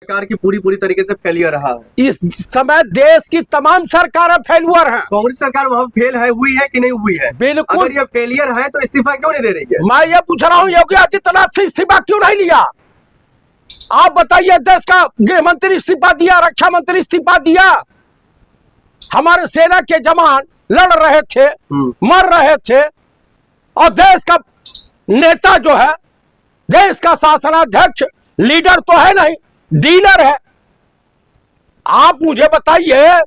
सरकार की पूरी तरीके से फेलियर रहा है। इस समय देश की तमाम सरकारें फेलुअर हैं। कांग्रेस सरकार वहाँ फेल है, हुई है कि नहीं हुई है? बिल्कुल। अगर ये फेलियर है तो इस्तीफा क्यों नहीं दे रही है? मैं ये पूछ रहा हूँ योगी आदित्यनाथ से इस्तीफा क्यों नहीं लिया? आप बताइए, देश का गृह मंत्री इस्तीफा दिया, रक्षा मंत्री इस्तीफा दिया, हमारे सेना के जवान लड़ रहे थे, मर रहे थे, और देश का नेता जो है, देश का शासनाध्यक्ष लीडर तो है नहीं, डीलर है। आप मुझे बताइए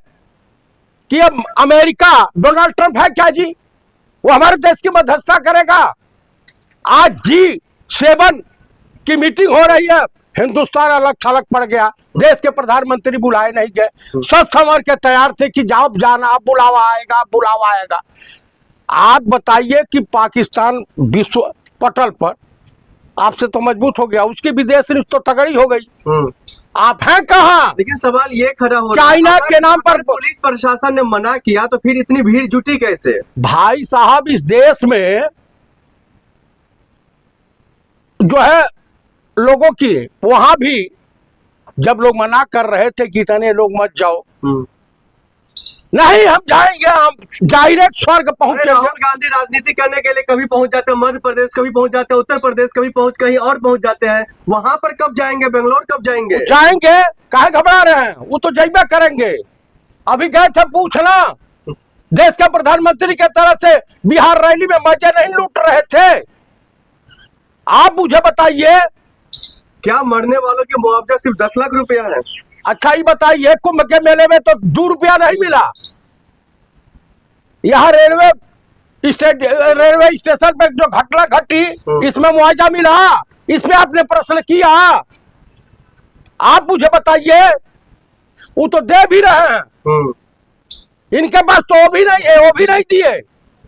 कि अब अमेरिका डोनाल्ड ट्रंप है क्या जी? वो हमारे देश की मध्यस्थता करेगा? आज G7 की मीटिंग हो रही है, हिंदुस्तान अलग थलग पड़ गया, देश के प्रधानमंत्री बुलाए नहीं गए, सब समझ के तैयार थे कि जाओ जाना, बुलावा आएगा बुलावा आएगा। आप बताइए कि पाकिस्तान विश्व पटल पर आपसे तो मजबूत हो गया, उसकी विदेश नीति तो तगड़ी हो गई, आप हैं कहाँ? लेकिन सवाल ये खड़ा हो रहा है, चाइना के नाम पर पुलिस प्रशासन ने मना किया तो फिर इतनी भीड़ जुटी कैसे? भाई साहब, इस देश में जो है लोगों की, वहां भी जब लोग मना कर रहे थे कि इतने लोग मत जाओ, नहीं हम जाएंगे, हम डायरेक्ट स्वर्ग पहुंचे। राहुल गांधी राजनीति करने के लिए कभी पहुंच जाते हैं मध्य प्रदेश, कभी पहुंच जाते हैं उत्तर प्रदेश, कभी पहुंच कहीं और पहुंच जाते हैं, वहां पर कब जाएंगे? बेंगलोर कब जाएंगे? जाएंगे, काहे घबरा रहे हैं? वो तो जइबे करेंगे। अभी गए थे पूछना, देश के प्रधानमंत्री के तरह से बिहार रैली में मजे नहीं लूट रहे थे। आप मुझे बताइए, क्या मरने वालों की मुआवजा सिर्फ 10 लाख रुपया है? अच्छा ये बताइए, कुंभ के मेले में तो 2 रुपया नहीं मिला, यहाँ रेलवे स्टेशन पे जो घटना घटी, इसमें मुआवजा मिला? इसमें आपने प्रश्न किया? आप मुझे बताइए, वो तो दे भी रहे हैं, इनके पास तो वो भी नहीं है, वो भी नहीं दिए।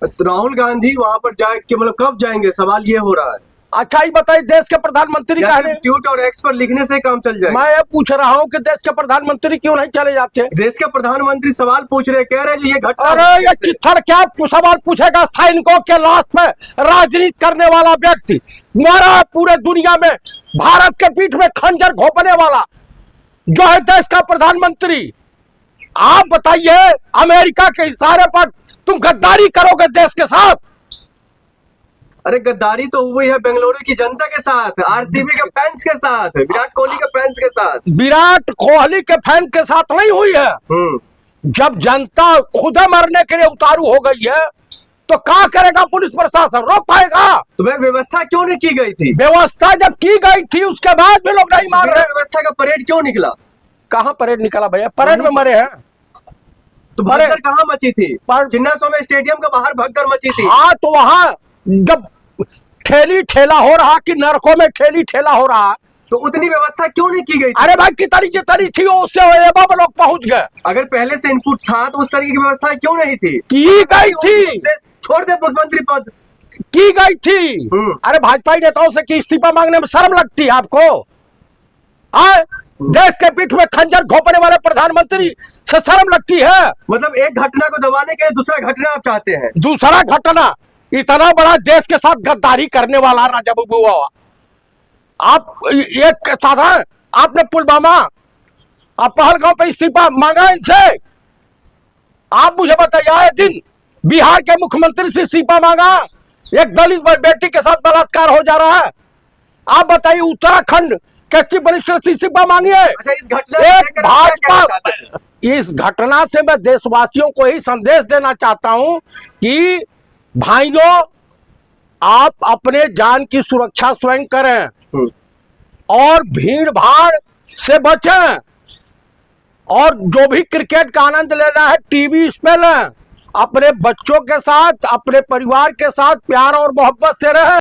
तो राहुल गांधी वहां पर जाए कि मतलब कब जाएंगे, सवाल ये हो रहा है। अच्छा ये बताइए, देश के प्रधानमंत्री ट्वीट और एक्स पर लिखने से काम चल जाए? मैं ये पूछ रहा हूँ कि देश के प्रधानमंत्री क्यों नहीं चले जाते? देश के प्रधानमंत्री सवाल पूछ रहे, कह रहे जो ये घटना। अरे ये चित्थड़ क्या सवाल पूछेगा? सैनिकों के लाश में राजनीति करने वाला व्यक्ति मारा पूरे दुनिया में, भारत के पीठ में खंजर घोंपने वाला जो है देश का प्रधानमंत्री। आप बताइए, अमेरिका के इशारे पर तुम गद्दारी करोगे देश के साथ? अरे गद्दारी तो हुई है बेंगलुरु की जनता के साथ, आरसीबी के फैंस के साथ, विराट कोहली के फैंस के साथ। विराट कोहली के फैन के साथ नहीं हुई है। जब जनता खुद मरने के लिए उतारू हो गई है तो क्या करेगा पुलिस प्रशासन? रोक पाएगा? तुम्हें व्यवस्था क्यों नहीं की गई थी? व्यवस्था जब की गई थी उसके बाद भी लोग नहीं मार रहे। व्यवस्था का परेड क्यों निकला? कहाँ परेड निकला भैया? परेड में मरे हैं तो भगदड़ कहाँ मची थी? चिन्नास्वामी स्टेडियम के बाहर भगदड़ मची थी। हाँ, तो वहाँ जब ठेली ठेला हो रहा कि नरकों में ठेली ठेला हो रहा, तो उतनी व्यवस्था क्यों नहीं की गई? अरे भाई कितनी जितनी थी उससे लोग पहुंच गए। अगर पहले से इनपुट था तो उस तरीके की व्यवस्था क्यों नहीं थी? की गई थी, छोड़ दे मुख्यमंत्री पद, की गई थी। अरे भाजपा नेताओं से कि इस्तीफा मांगने में शर्म लगती है आपको? देश के पीठ में खंजर घोंपने वाले प्रधानमंत्री से शर्म लगती है? मतलब एक घटना को दबाने के लिए दूसरा घटना आप चाहते हैं? दूसरा घटना, इतना बड़ा देश के साथ गद्दारी करने वाला राजा बुआ, आप एक साधारण, आपने पुलवामा, आप पहलगांव पे इस्तीफा मांगा इनसे? आप मुझे बताइए, आए दिन बिहार के मुख्यमंत्री से इस्तीफा मांगा, एक दलित बेटी के साथ बलात्कार हो जा रहा है। आप बताइए, उत्तराखंड के चीफ मिनिस्टर से इस्तीफा मांगिए। अच्छा, इस घटना एक भाजपा, इस घटना से मैं देशवासियों को ही संदेश देना चाहता हूं कि भाइयों, आप अपने जान की सुरक्षा स्वयं करें और भीड़ भाड़ से बचें, और जो भी क्रिकेट का आनंद लेना है टीवी इसमें लें, अपने बच्चों के साथ, अपने परिवार के साथ प्यार और मोहब्बत से रहें।